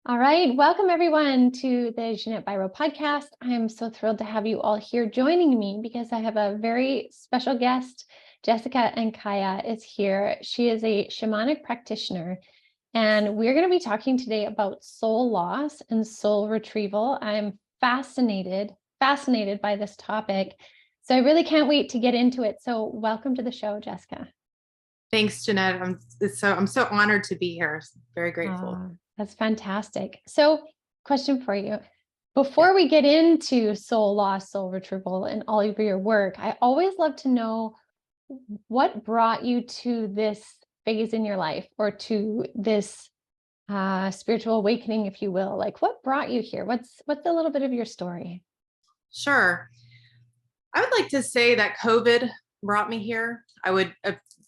All right. Welcome everyone to the Ginette Biro Podcast. I am so thrilled to have you all here joining me because I have a very special guest. Jessica Ancaya is here. She is a shamanic practitioner, and we're going to be talking today about soul loss and soul retrieval. I'm fascinated by this topic. So I really can't wait to get into it. So welcome to the show, Jessica. Thanks, Ginette. I'm so honored to be here. Very grateful. That's fantastic. So, question for you. Before we get into soul loss, soul retrieval, and all of your work, I always love to know what brought you to this phase in your life or to this spiritual awakening, if you will. Like, what brought you here? What's a little bit of your story? Sure. I would like to say that COVID brought me here. I would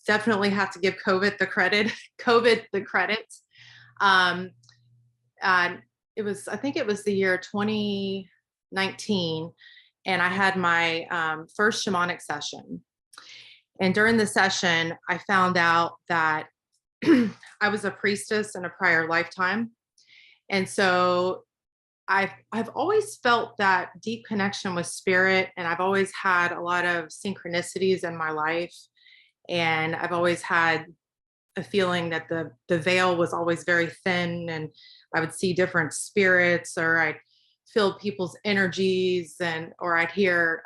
definitely have to give COVID the credit. And I think it was the year 2019, and I had my first shamanic session. And during the session, I found out that I was a priestess in a prior lifetime. And so I've always felt that deep connection with spirit, and I've always had a lot of synchronicities in my life. And I've always had a feeling that the veil was always very thin, and I would see different spirits, or I'd feel people's energies, or I'd hear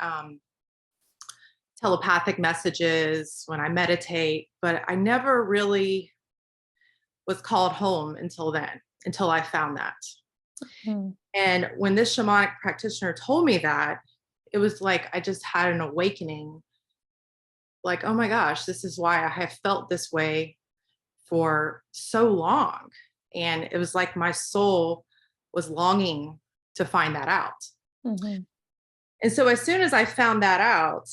telepathic messages when I meditate, but I never really was called home until I found that. Mm-hmm. And when this shamanic practitioner told me that, it was like I just had an awakening. Like, oh my gosh, this is why I have felt this way for so long. And it was like my soul was longing to find that out. Mm-hmm. And so as soon as I found that out,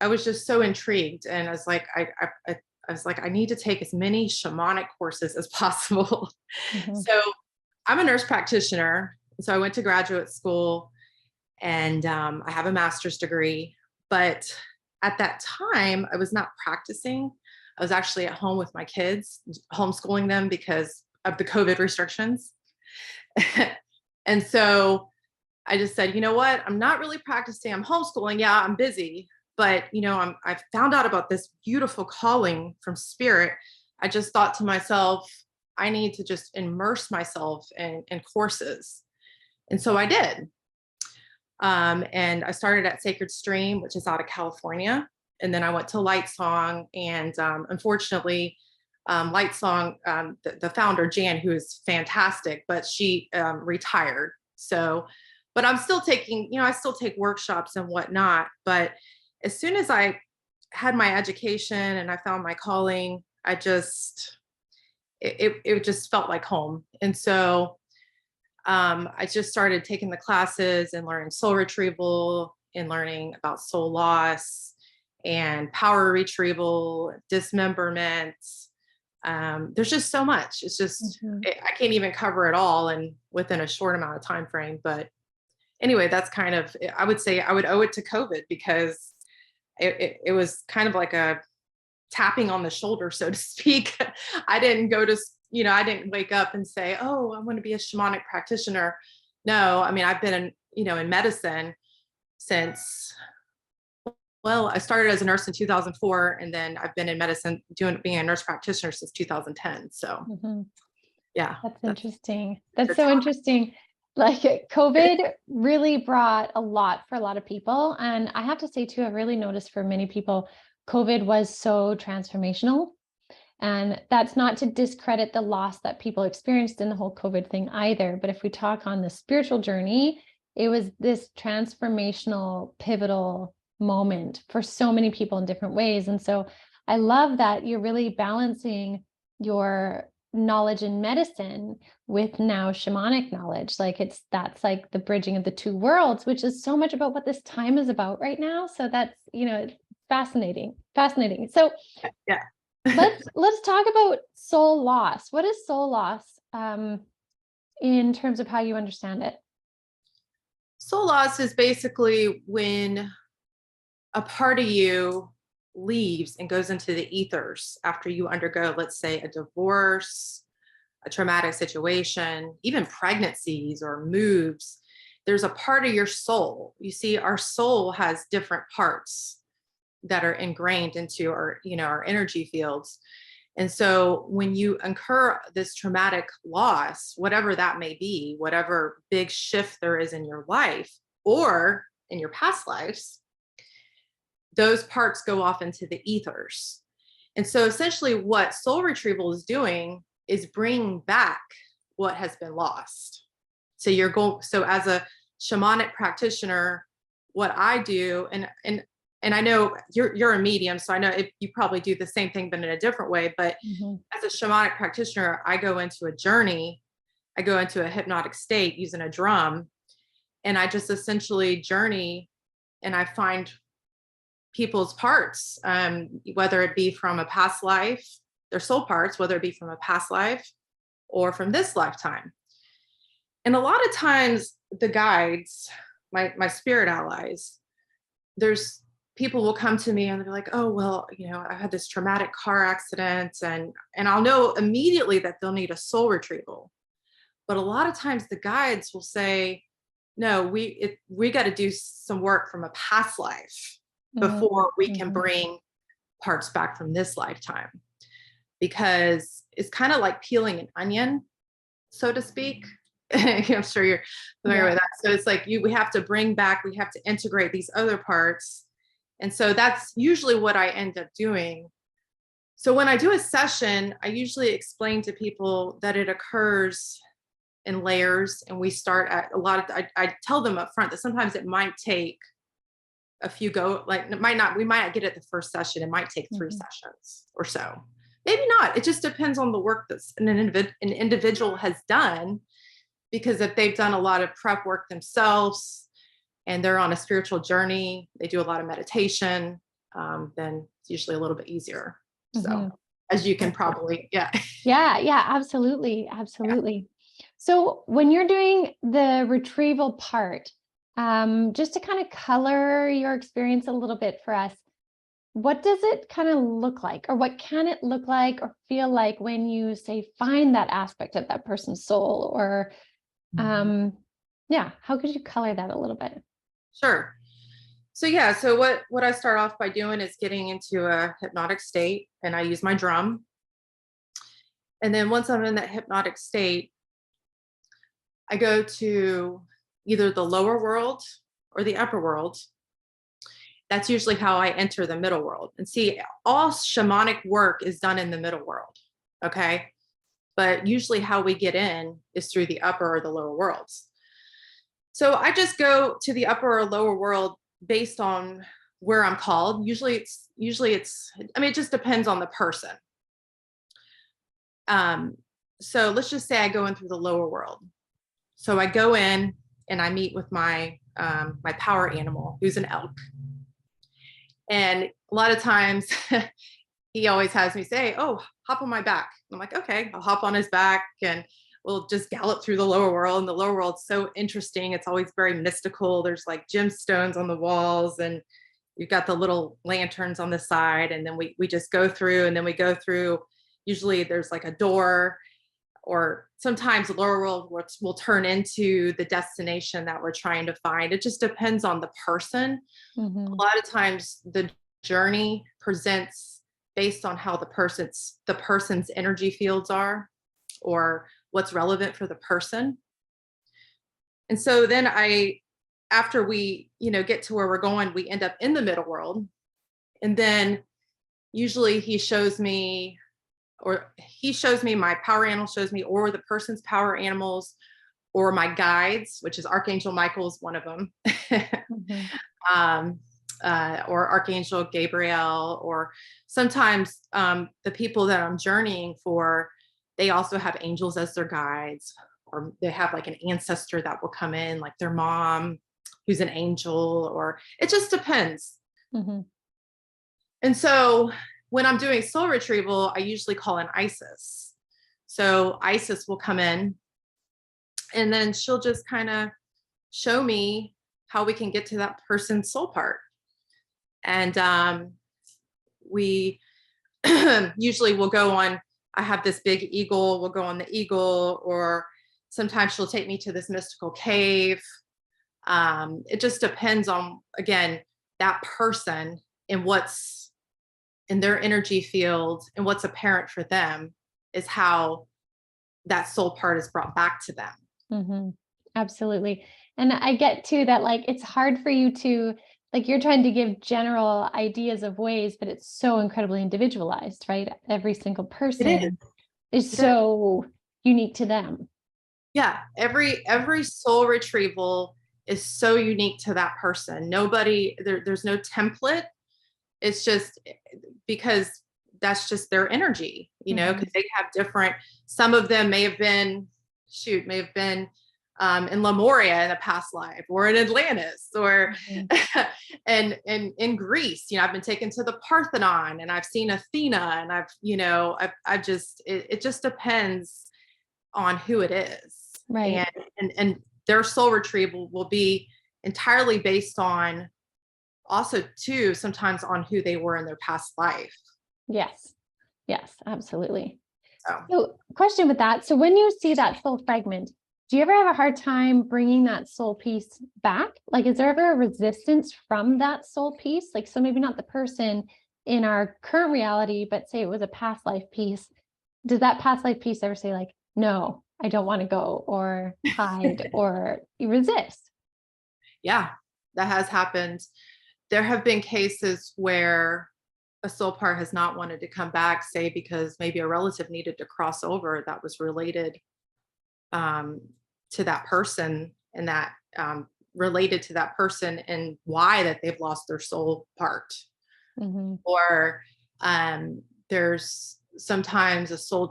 I was just so intrigued. And I was like, I need to take as many shamanic courses as possible. Mm-hmm. So I'm a nurse practitioner. So I went to graduate school, and I have a master's degree. But at that time, I was not practicing. I was actually at home with my kids, homeschooling them because of the COVID restrictions. And so I just said, you know what? I'm not really practicing. I'm homeschooling. Yeah, I'm busy. But, I found out about this beautiful calling from spirit. I just thought to myself, I need to just immerse myself in courses. And so I did. And I started at Sacred Stream, which is out of California. And then I went to Light Song. And unfortunately, Light Song, the founder, Jan, who is fantastic, but she retired. So, but I'm still taking, I still take workshops and whatnot. But as soon as I had my education and I found my calling, it just felt like home. And so I just started taking the classes and learning soul retrieval and learning about soul loss and power retrieval, dismemberment. There's just so much. It's just, I can't even cover it all within a short amount of time frame. But anyway, that's kind of, I would say I would owe it to COVID, because it was kind of like a tapping on the shoulder, so to speak. I didn't I didn't wake up and say, oh, I want to be a shamanic practitioner. No, I mean, I've been in medicine since, well, I started as a nurse in 2004, and then I've been in medicine being a nurse practitioner since 2010. So yeah. That's interesting. That's so interesting. Like, COVID really brought a lot for a lot of people. And I have to say too, I've really noticed for many people, COVID was so transformational. And that's not to discredit the loss that people experienced in the whole COVID thing either. But if we talk on the spiritual journey, it was this transformational, pivotal moment for so many people in different ways. And so I love that you're really balancing your knowledge in medicine with now shamanic knowledge. Like that's like the bridging of the two worlds, which is so much about what this time is about right now. So that's, it's fascinating. So yeah. let's talk about soul loss. What is soul loss in terms of how you understand it? Soul loss is basically when a part of you leaves and goes into the ethers after you undergo, let's say, a divorce, a traumatic situation, even pregnancies or moves, there's a part of your soul. You see, our soul has different parts that are ingrained into our, our energy fields. And so when you incur this traumatic loss, whatever that may be, whatever big shift there is in your life or in your past lives, those parts go off into the ethers. And so essentially what soul retrieval is doing is bringing back what has been lost. So so as a shamanic practitioner, what I do, and I know you're a medium, so I know you probably do the same thing, but in a different way. But as a shamanic practitioner, I go into a journey. I go into a hypnotic state using a drum, and I just essentially journey, and I find people's parts, whether it be from a past life, their soul parts, whether it be from a past life or from this lifetime. And a lot of times the guides, my spirit allies, there's people will come to me and they're like, oh, well, I had this traumatic car accident, and I'll know immediately that they'll need a soul retrieval. But a lot of times the guides will say, no, we got to do some work from a past life before we can bring parts back from this lifetime, because it's kind of like peeling an onion, so to speak. I'm sure you're familiar with that. So it's like we have to bring back, we have to integrate these other parts. And so that's usually what I end up doing. So when I do a session, I usually explain to people that it occurs in layers, and we start at I tell them up front that sometimes it might take a few we might not get it the first session. It might take 3 sessions or so. Maybe not. It just depends on the work that an individual has done, because if they've done a lot of prep work themselves and they're on a spiritual journey, they do a lot of meditation, then it's usually a little bit easier. So as you can probably, Yeah, absolutely. Absolutely. Yeah. So when you're doing the retrieval part, just to kind of color your experience a little bit for us, what does it kind of look like, or what can it look like or feel like when you say find that aspect of that person's soul, or how could you color that a little bit? Sure. So so what I start off by doing is getting into a hypnotic state, and I use my drum. And then once I'm in that hypnotic state, I go to either the lower world or the upper world. That's usually how I enter the middle world. And see, all shamanic work is done in the middle world. Okay. But usually how we get in is through the upper or the lower worlds. So I just go to the upper or lower world based on where I'm called. Usually it's, it just depends on the person. So let's just say I go in through the lower world. So I go in and I meet with my power animal, who's an elk. And a lot of times he always has me say, oh, hop on my back. I'm like, okay, I'll hop on his back and we'll just gallop through the lower world. And the lower world's so interesting. It's always very mystical. There's like gemstones on the walls, and you've got the little lanterns on the side. And then we just go through, and then we go through, usually there's like a door, or sometimes the lower world will turn into the destination that we're trying to find. It just depends on the person. A lot of times the journey presents based on how the person's energy fields are, or what's relevant for the person. And so then after we, get to where we're going, we end up in the middle world. And then usually he shows me, my power animal shows me, or the person's power animals, or my guides, which is Archangel Michael's one of them, or Archangel Gabriel, or sometimes the people that I'm journeying for, they also have angels as their guides, or they have like an ancestor that will come in, like their mom, who's an angel, or it just depends. And so when I'm doing soul retrieval, I usually call in Isis. So Isis will come in, and then she'll just kind of show me how we can get to that person's soul part. And we usually will go on, I have this big eagle, we'll go on the eagle, or sometimes she'll take me to this mystical cave. It just depends on, again, that person and what's in their energy field and what's apparent for them is how that soul part is brought back to them. Mm-hmm. Absolutely. And I get too that like, it's hard for you to, like, you're trying to give general ideas of ways, but it's so incredibly individualized, right? Every single person is so unique to them. Yeah. Every soul retrieval is so unique to that person. There's no template. It's just because that's just their energy, because they have different, some of them may have been in Lemuria in a past life, or in Atlantis, or and in Greece. I've been taken to the Parthenon, and I've seen Athena, and I've just it just depends on who it is, right? And their soul retrieval will be entirely based on, also too, sometimes on who they were in their past life. Yes, absolutely. So question with that. So when you see that soul fragment, do you ever have a hard time bringing that soul piece back? Like, is there ever a resistance from that soul piece? Like, so maybe not the person in our current reality, but say it was a past life piece. Does that past life piece ever say like, no, I don't want to go, or hide, or resist? Yeah, that has happened. There have been cases where a soul part has not wanted to come back, say because maybe a relative needed to cross over that was related to that person, and that related to that person and why that they've lost their soul part. Or there's sometimes a soul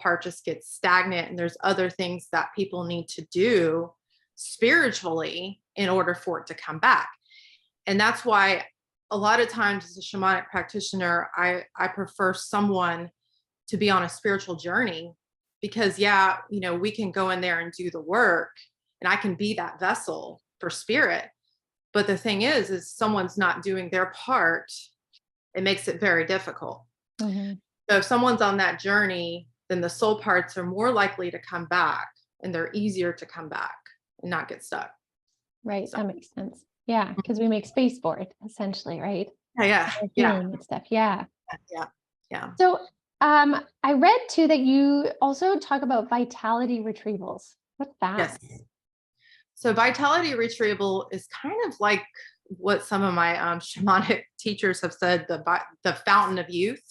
part just gets stagnant, and there's other things that people need to do spiritually in order for it to come back. And that's why a lot of times as a shamanic practitioner, I prefer someone to be on a spiritual journey, because we can go in there and do the work, and I can be that vessel for spirit. But the thing is someone's not doing their part, it makes it very difficult. So if someone's on that journey, then the soul parts are more likely to come back, and they're easier to come back and not get stuck. Right. So. That makes sense. Yeah. Because we make space for it, essentially, right? Yeah. And stuff. Yeah. Yeah. So I read too that you also talk about vitality retrievals. What's that? Yes. So vitality retrieval is kind of like what some of my shamanic teachers have said, the fountain of youth,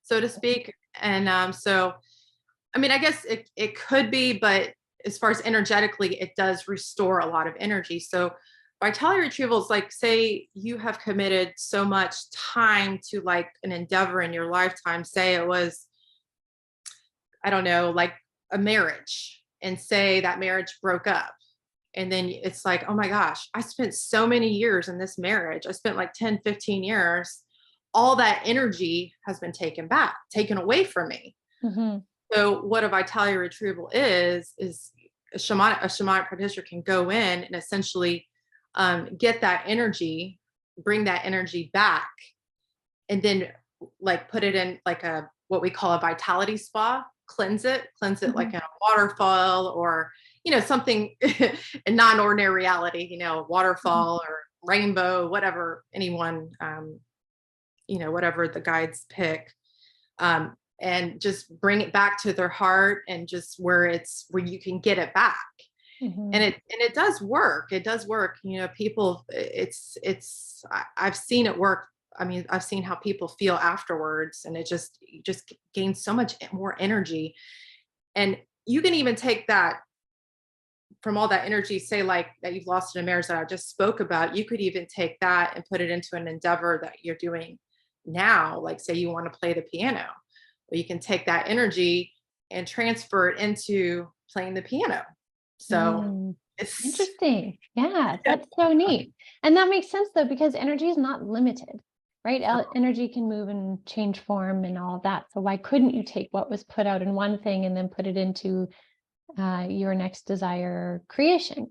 so to speak. And so, I mean, I guess it could be, but as far as energetically, it does restore a lot of energy. So vitality retrieval is like, say you have committed so much time to like an endeavor in your lifetime. Say it was, I don't know, like a marriage, and say that marriage broke up. And then it's like, oh my gosh, I spent so many years in this marriage. I spent like 10, 15 years. All that energy has been taken away from me. So what a vitality retrieval is a shamanic practitioner can go in and essentially get that energy, bring that energy back, and then like put it in like what we call a vitality spa, cleanse it like in a waterfall, or something in non-ordinary reality, waterfall or rainbow, whatever anyone whatever the guides pick, and just bring it back to their heart, and just where you can get it back. And it does work. People, I've seen it work. I mean, I've seen how people feel afterwards, and you just gain so much more energy. And you can even take that from all that energy, say like that you've lost in a marriage that I just spoke about, you could even take that and put it into an endeavor that you're doing now. Like say you want to play the piano, well, you can take that energy and transfer it into playing the piano. So it's interesting. Yeah, that's so neat. And that makes sense though, because energy is not limited, right? Energy can move and change form and all of that. So why couldn't you take what was put out in one thing and then put it into your next desire creation?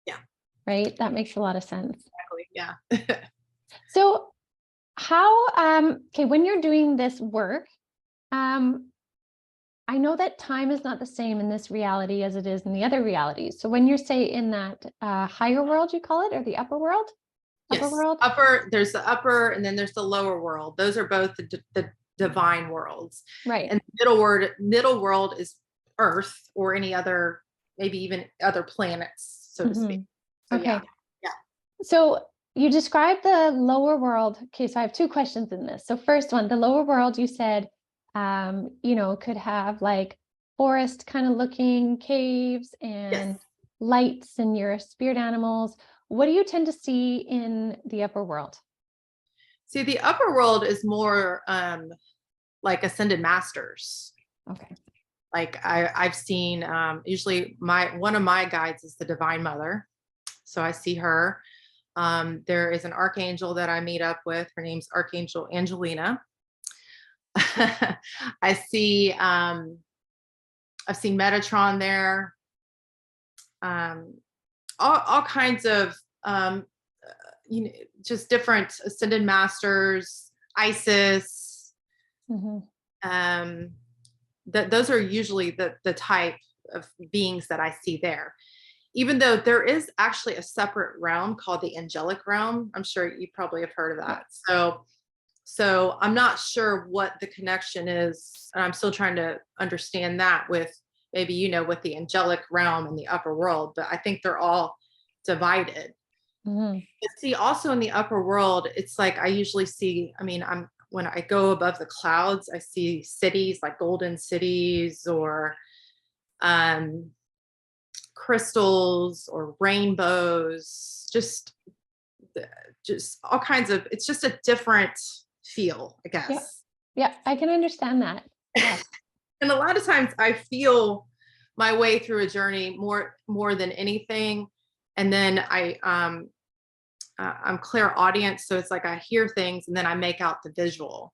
Yeah. Right. That makes a lot of sense. Exactly. Yeah. So how, when you're doing this work, I know that time is not the same in this reality as it is in the other realities. So when you're, say, in that higher world, you call it, or the upper world? Yes. Upper world? There's the upper and then there's the lower world. Those are both the divine worlds. Right. And the middle world is Earth or any other, maybe even other planets, so to speak. So, Okay. Yeah. So you described the lower world. Okay, so I have two questions in this. So first one, the lower world, you said, could have like forest kind of looking caves and lights and your spirit animals. What do you tend to see in the upper world? See, the upper world is more like ascended masters. Okay. Like I've seen usually one of my guides is the Divine Mother. So I see her. There is an archangel that I meet up with. Her name's Archangel Angelina. I see, I've seen Metatron there. All kinds of, just different ascended masters, Isis. Those are usually the type of beings that I see there. Even though there is actually a separate realm called the angelic realm. I'm sure you probably have heard of that. So I'm not sure what the connection is. And I'm still trying to understand that with maybe, with the angelic realm and the upper world, but I think they're all divided. See, also in the upper world, it's like I usually see, when I go above the clouds, I see cities like golden cities or crystals or rainbows, just all kinds of, it's just a different feel, I guess. Yeah, I can understand that. Yeah. And a lot of times I feel my way through a journey more than anything. And then I'm clairaudient. So it's like I hear things and then I make out the visual.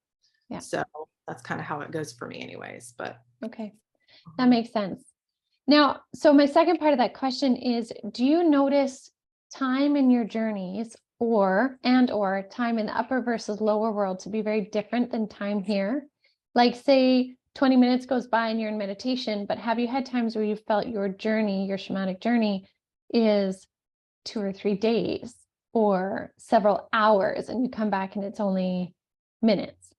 Yeah. So that's kind of how it goes for me anyways, but. Okay. That makes sense. Now, so my second part of that question is, do you notice time in your journeys or time in the upper versus lower world to be very different than time here? Like say 20 minutes goes by and you're in meditation, but have you had times where you felt your journey, your shamanic journey is 2 or 3 days or several hours and you come back and it's only minutes?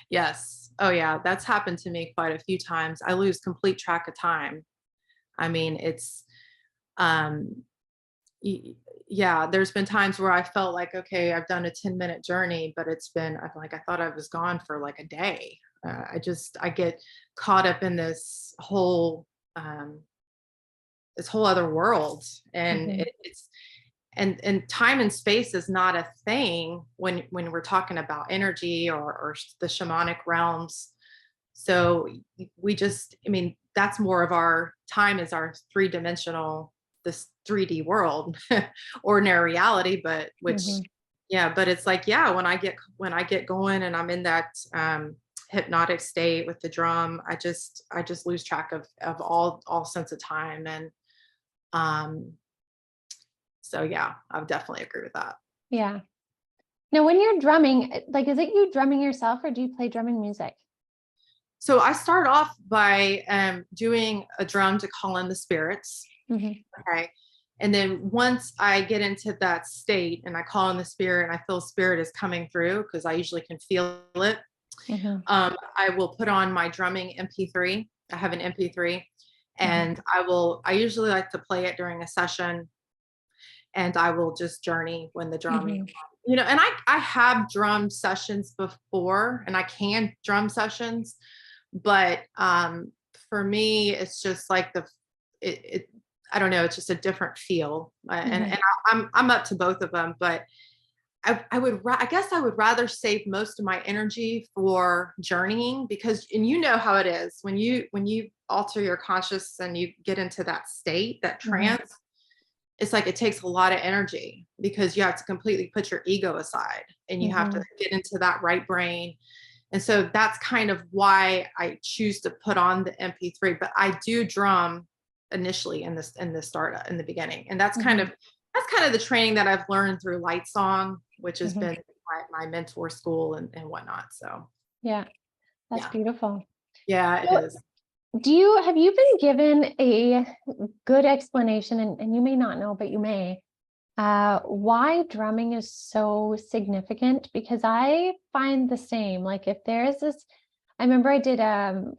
Yes. Oh yeah. That's happened to me quite a few times. I lose complete track of time. It's, there's been times where I felt like, okay, I've done a 10-minute journey, but I thought I was gone for like a day. I get caught up in this whole other world. And and time and space is not a thing when we're talking about energy or the shamanic realms. So we just, that's more of our time is our 3-dimensional, this 3D world, ordinary reality, but but it's like, when I get going and I'm in that hypnotic state with the drum, I just lose track of all sense of time. And so yeah, I would definitely agree with that. Yeah. Now, when you're drumming, like, is it you drumming yourself or do you play drumming music? So I start off by doing a drum to call in the spirits. Okay. And then once I get into that state and I call in the spirit and I feel spirit is coming through, because I usually can feel it, I will put on my drumming MP3. I have an MP3 and I usually like to play it during a session, and I will just journey when the drumming, and I have drum sessions before and I can drum sessions, but for me, it's just like I don't know, it's just a different feel. And I'm up to both of them, but I guess I would rather save most of my energy for journeying, because, and you know how it is when you alter your conscious and you get into that state, that trance, it's like it takes a lot of energy because you have to completely put your ego aside and you have to get into that right brain. And so that's kind of why I choose to put on the MP3, but I do drum initially in the beginning. And that's kind of the training that I've learned through Light Song, which has been my mentor school and whatnot. So yeah, that's beautiful. Yeah, it is. have you been given a good explanation, and you may not know, but you may, why drumming is so significant? Because I find the same, like if there is this, I remember I did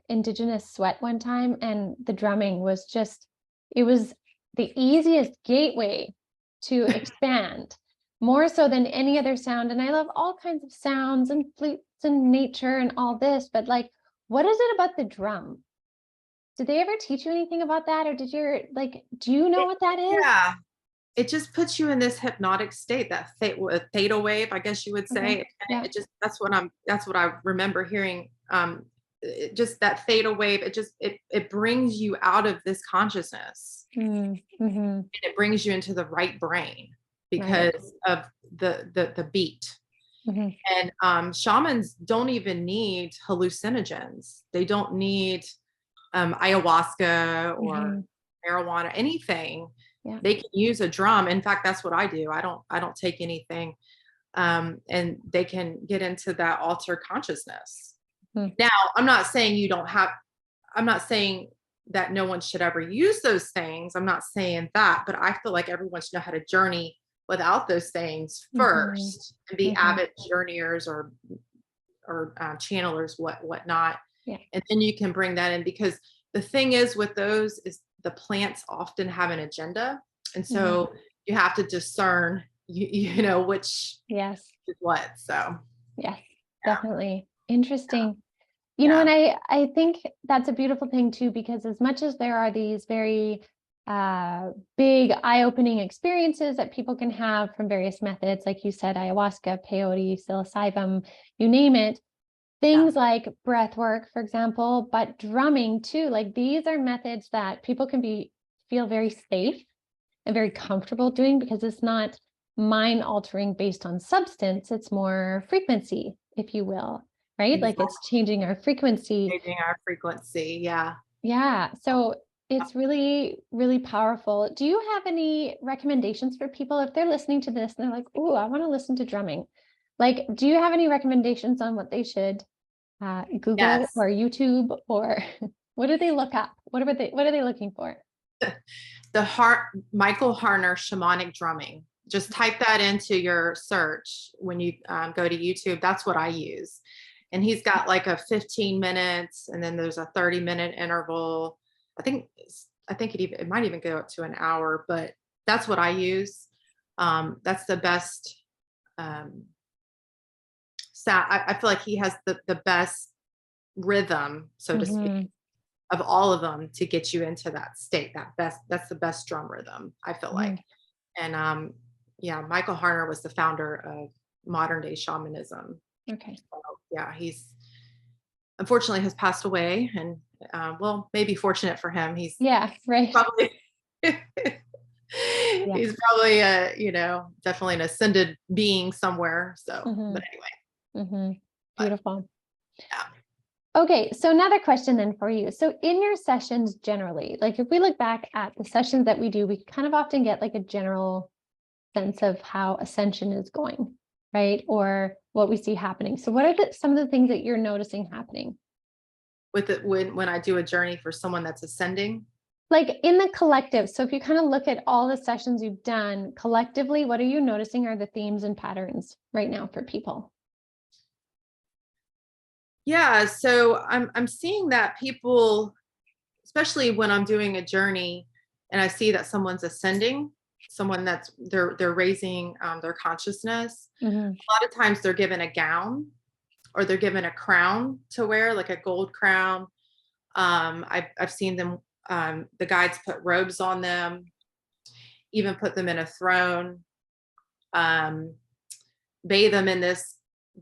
Indigenous sweat one time, and the drumming was just, it was the easiest gateway to expand, more so than any other sound. And I love all kinds of sounds and flutes and nature and all this, but like, what is it about the drum? Did they ever teach you anything about that? Or do you know what that is? Yeah. It just puts you in this hypnotic state, that theta wave, I guess you would say. Okay. And Yeah. it just, that's what I remember hearing. Just that theta wave, it brings you out of this consciousness. Mm-hmm. And it brings you into the right brain Right. because of the beat. Mm-hmm. And shamans don't even need hallucinogens. They don't need ayahuasca or marijuana, anything. Yeah. They can use a drum. In fact, that's what I do. I don't take anything. And they can get into that altered consciousness. Now, I'm not saying that no one should ever use those things. I'm not saying that, but I feel like everyone should know how to journey without those things first, and be avid journeyers or channelers, whatnot. Yeah. And then you can bring that in, because the thing is with those is the plants often have an agenda. And so you have to discern, you know, which Yes. is what. So yes, definitely. Interesting. You know, and I think that's a beautiful thing too, because as much as there are these very big eye-opening experiences that people can have from various methods, like you said, ayahuasca, peyote, psilocybin, you name it, things like breath work, for example, but drumming too, like these are methods that people can feel very safe and very comfortable doing, because it's not mind altering based on substance. It's more frequency, if you will, right? Exactly. Like it's changing our frequency. Changing our frequency. Yeah. Yeah. So it's really, really powerful. Do you have any recommendations for people if they're listening to this and they're like, "Oh, I want to listen to drumming"? Like, do you have any recommendations on what they should Google or YouTube, or what do they look up? What are they looking for? Michael Harner shamanic drumming. Just type that into your search when you go to YouTube. That's what I use. And he's got like a 15 minutes, and then there's a 30-minute interval. I think it might even go up to an hour, but that's what I use. That's the best sound. I feel like he has the best rhythm, so to speak, of all of them, to get you into that state. That's the best drum rhythm, I feel like. And Michael Harner was the founder of modern day shamanism. Okay. So, he's unfortunately has passed away, and well, maybe fortunate for him. He's probably he's probably definitely an ascended being somewhere. So, but anyway. Beautiful. Okay, so another question then for you. So in your sessions generally, like if we look back at the sessions that we do, we kind of often get like a general sense of how ascension is going, right? Or what we see happening. So what are some of the things that you're noticing happening? With it, when I do a journey for someone that's ascending? Like in the collective. So if you kind of look at all the sessions you've done collectively, what are you noticing are the themes and patterns right now for people? Yeah, so I'm seeing that people, especially when I'm doing a journey and I see that someone's ascending, someone that's they're raising their consciousness. A lot of times they're given a gown, or they're given a crown to wear, like a gold crown. I've seen them, the guides put robes on them, even put them in a throne, bathe them in this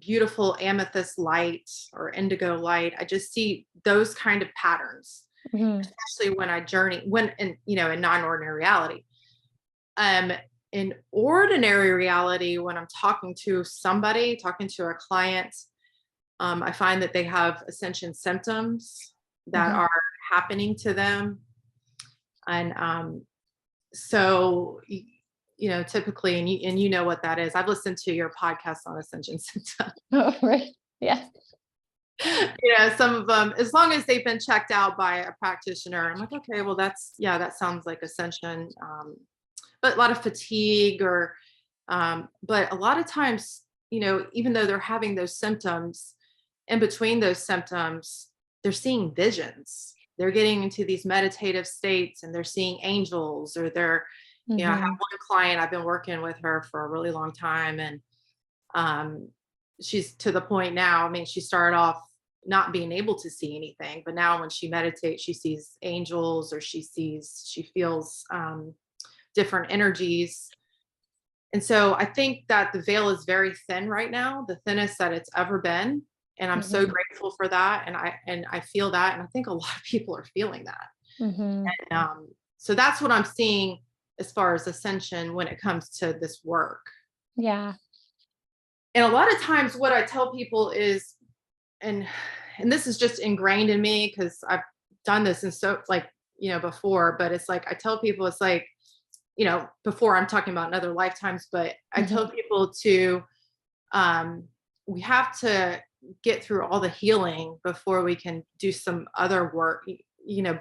beautiful amethyst light or indigo light. I just see those kind of patterns, especially when I journey, in non-ordinary reality. In ordinary reality, when I'm talking to a client, I find that they have ascension symptoms that are happening to them. And so typically, and you know what that is. I've listened to your podcast on ascension symptoms. Oh, right. Yeah. Some of them, as long as they've been checked out by a practitioner, I'm like, okay, well, that sounds like Ascension. But a lot of fatigue but a lot of times, even though they're having those symptoms, in between those symptoms, they're seeing visions. They're getting into these meditative states and they're seeing angels, or they're, I have one client, I've been working with her for a really long time. And she's to the point now, she started off not being able to see anything, but now when she meditates, she sees angels, or she feels different energies. And so I think that the veil is very thin right now, the thinnest that it's ever been. And I'm so grateful for that. And I feel that. And I think a lot of people are feeling that. And so that's what I'm seeing as far as Ascension when it comes to this work. Yeah. And a lot of times what I tell people is, and this is just ingrained in me because I've done this and so before, but it's like, I tell people, it's like, before I'm talking about in other lifetimes, but I tell people to, we have to get through all the healing before we can do some other work,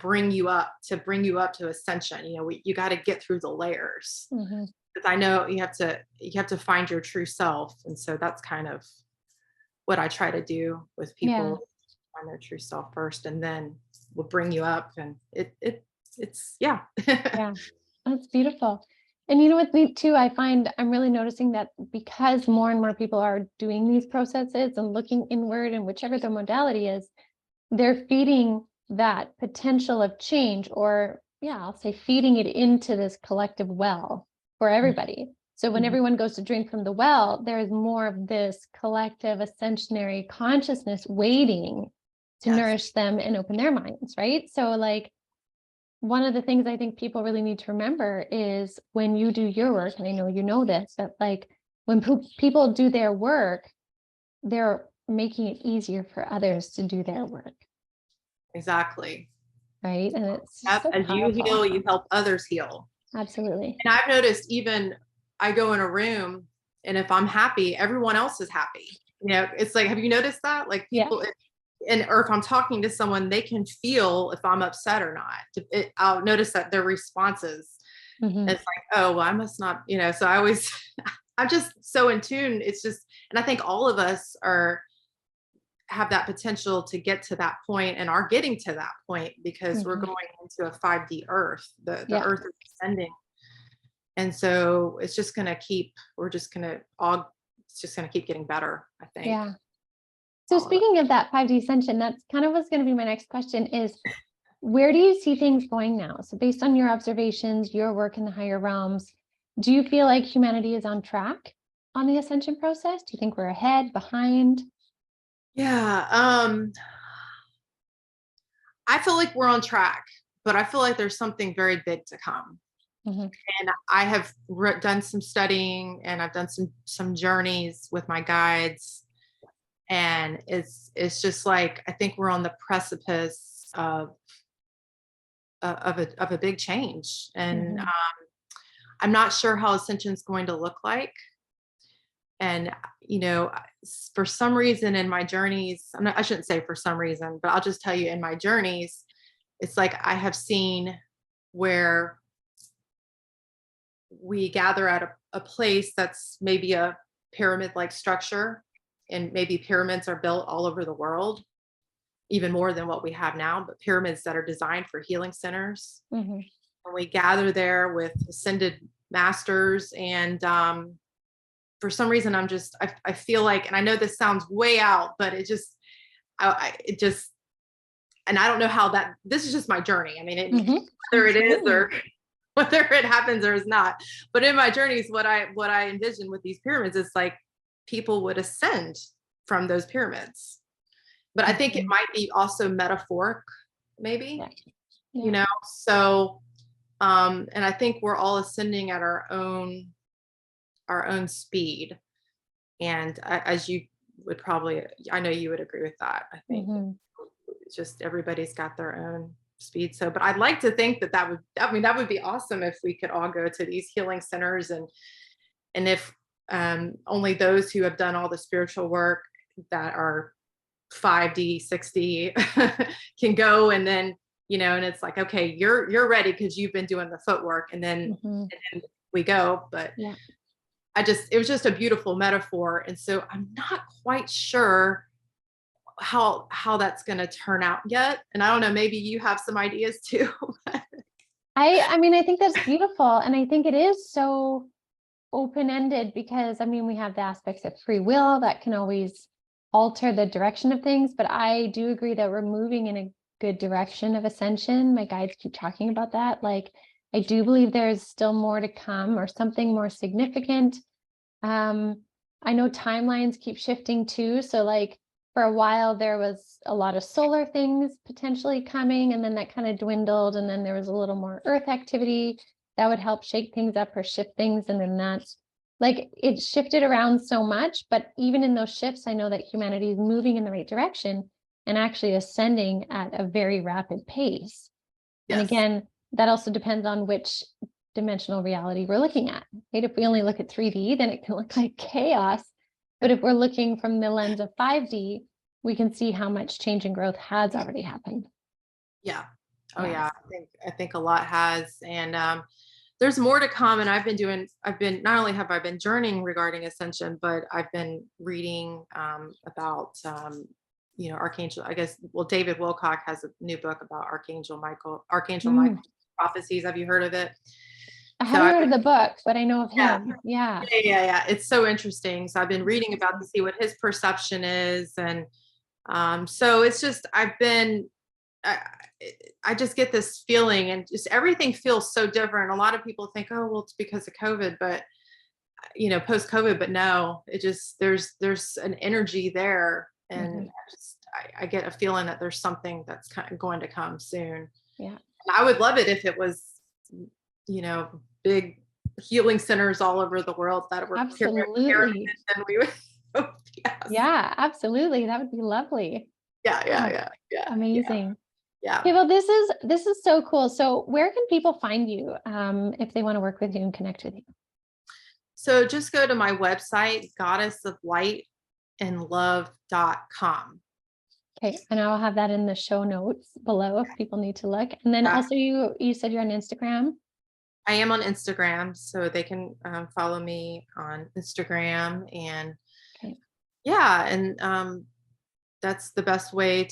bring you up to Ascension. You got to get through the layers. Because I know you have to find your true self. And so that's kind of what I try to do with people, find their true self first, and then we'll bring you up. And it's yeah. That's beautiful. And with me too, I find I'm really noticing that because more and more people are doing these processes and looking inward, and whichever the modality is, they're feeding that potential of change, or I'll say feeding it into this collective well for everybody. So when everyone goes to drink from the well, there is more of this collective ascensionary consciousness waiting to nourish them and open their minds, right? So one of the things I think people really need to remember is when you do your work, and I know you know this, that when people do their work, they're making it easier for others to do their work. Exactly. Right. And it's so as powerful. You heal, you help others heal. Absolutely. And I've noticed, even I go in a room, and if I'm happy, everyone else is happy. It's like, have you noticed that? Like people, or if I'm talking to someone, they can feel if I'm upset or not. I'll notice that their responses. It's like, oh, well, I must not, so I always, I'm just so in tune. It's just, and I think all of us have that potential to get to that point, and are getting to that point, because we're going into a 5D earth. The earth is ascending. And so it's just going to keep getting better, I think. Yeah. So speaking of that 5D ascension, that's kind of what's going to be my next question is, where do you see things going now? So based on your observations, your work in the higher realms, do you feel like humanity is on track on the ascension process? Do you think we're ahead, behind? Yeah. I feel like we're on track, but I feel like there's something very big to come. And I have done some studying, and I've done some journeys with my guides. And it's just like, I think we're on the precipice of a big change. And I'm not sure how Ascension is going to look like. And, for some reason in my journeys, I shouldn't say for some reason, but I'll just tell you, in my journeys, it's like I have seen where we gather at a place that's maybe a pyramid-like structure, and maybe pyramids are built all over the world, even more than what we have now, but pyramids that are designed for healing centers. And we gather there with ascended masters. And for some reason, I feel like, and I know this sounds way out, but it just, and I don't know how this is just my journey. Whether it is or whether it happens or is not, but in my journeys, what I envision with these pyramids is like people would ascend from those pyramids. But I think it might be also metaphoric, maybe, so, and I think we're all ascending at our own speed. And as you would probably, I know you would agree with that. I think it's just, everybody's got their own speed. So, but I'd like to think that would be awesome if we could all go to these healing centers, and if only those who have done all the spiritual work that are 5D, 6D can go. And then, and it's like, okay, you're ready because you've been doing the footwork, and then, and then we go. But yeah. it was just a beautiful metaphor. And so I'm not quite sure how that's going to turn out yet. And I don't know, maybe you have some ideas too. I mean, I think that's beautiful. And I think it is so open-ended because, I mean, we have the aspects of free will that can always alter the direction of things, but I do agree that we're moving in a good direction of ascension. My guides keep talking about that. Like, I do believe there's still more to come, or something more significant. I know timelines keep shifting too. So like, for a while there was a lot of solar things potentially coming, and then that kind of dwindled, and then there was a little more earth activity that would help shake things up or shift things. And then that's like, it shifted around so much, but even in those shifts, I know that humanity is moving in the right direction and actually ascending at a very rapid pace. Yes. And again, that also depends on which dimensional reality we're looking at, right? If we only look at 3D, then it can look like chaos. But if we're looking from the lens of 5D, we can see how much change and growth has already happened. Yeah. Oh yeah. I think a lot has. And there's more to come. And not only have I been journeying regarding ascension, but I've been reading about Archangel, I guess, David Wilcock has a new book about Archangel Michael prophecies. Have you heard of it? I haven't heard of the book, but I know of him. Yeah. It's so interesting. So I've been reading about to see what his perception is. And so it's just, I just get this feeling, and just everything feels so different. A lot of people think, oh, well, it's because of COVID, but post COVID, but no, it just, there's an energy there. And I get a feeling that there's something that's kind of going to come soon. Yeah. And I would love it if it was, big healing centers all over the world that were absolutely. And we would, yeah, absolutely. That would be lovely. Yeah. Amazing. Yeah. Okay, well, this is so cool. So where can people find you if they want to work with you and connect with you? So just go to my website, goddessoflightandlove.com. Okay, and I'll have that in the show notes below if people need to look. And then also you said you're on Instagram. I am on Instagram, so they can follow me on Instagram. And that's the best way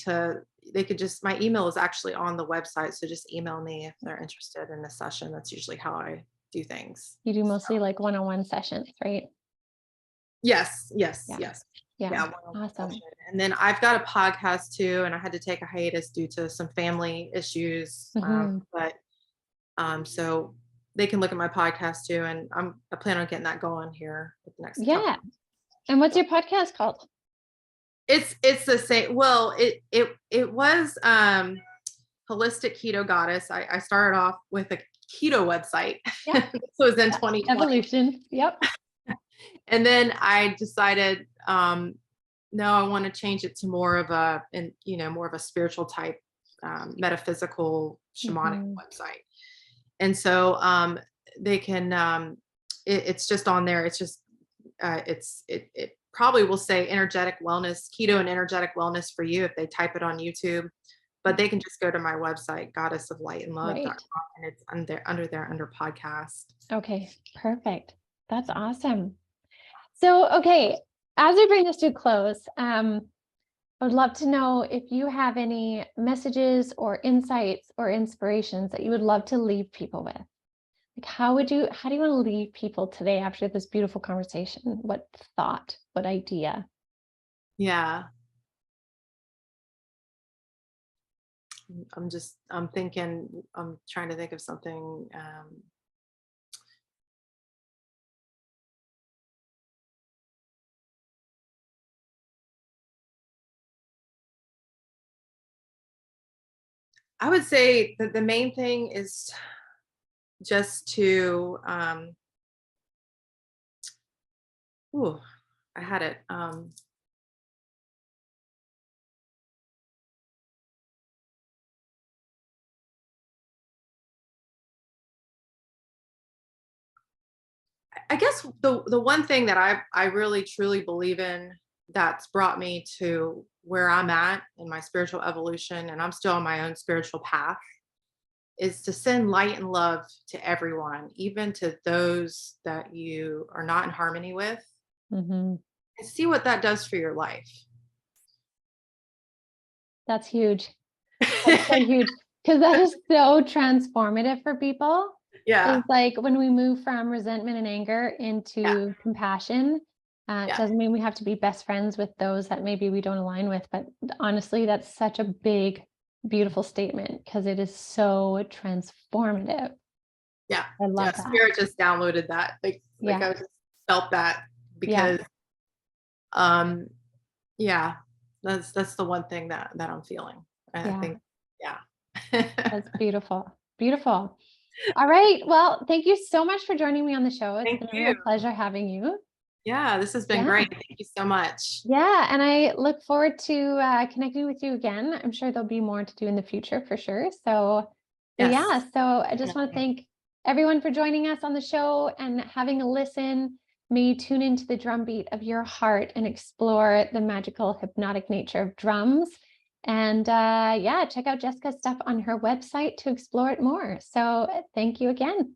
they could just, my email is actually on the website. So just email me if they're interested in a session. That's usually how I do things. You do mostly like one-on-one sessions, right? Yes. Yeah. Awesome. Session. And then I've got a podcast too, and I had to take a hiatus due to some family issues. So they can look at my podcast too. And I plan on getting that going here with the next couple. And what's your podcast called? It's the same. Well, it was Holistic Keto Goddess. I started off with a keto website. Yeah. This was in 2020. Evolution. Yep. And then I decided, no, I want to change it to more of a spiritual type, metaphysical, shamanic website. And so they can, it's just on there. It's just, it probably will say energetic wellness, keto and energetic wellness for you if they type it on YouTube, but they can just go to my website, goddessoflightandlove.com, and it's under podcast. Okay, perfect. That's awesome. So, okay, as we bring this to a close, I would love to know if you have any messages or insights or inspirations that you would love to leave people with. Like, how do you want to leave people today after this beautiful conversation? What thought, what idea? Yeah. I'm trying to think of something. I would say that the main thing is just to, I had it. I guess the one thing that I really truly believe in that's brought me to where I'm at in my spiritual evolution, and I'm still on my own spiritual path, is to send light and love to everyone, even to those that you are not in harmony with, Mm-hmm. and see what that does for your life. That's huge. That's so huge, because that is so transformative for people. Yeah. It's like when we move from resentment and anger into compassion, it doesn't mean we have to be best friends with those that maybe we don't align with. But honestly, that's such a big, beautiful statement, because it is so transformative. Yeah. I love that. Spirit just downloaded that. Like I just felt that, because that's the one thing that I'm feeling. I think, That's beautiful. Beautiful. All right. Well, thank you so much for joining me on the show. It's been a real pleasure having you. Yeah, this has been great. Thank you so much. Yeah. And I look forward to connecting with you again. I'm sure there'll be more to do in the future for sure. So I just want to thank everyone for joining us on the show and having a listen. May you tune into the drumbeat of your heart and explore the magical hypnotic nature of drums. And check out Jessica's stuff on her website to explore it more. So thank you again.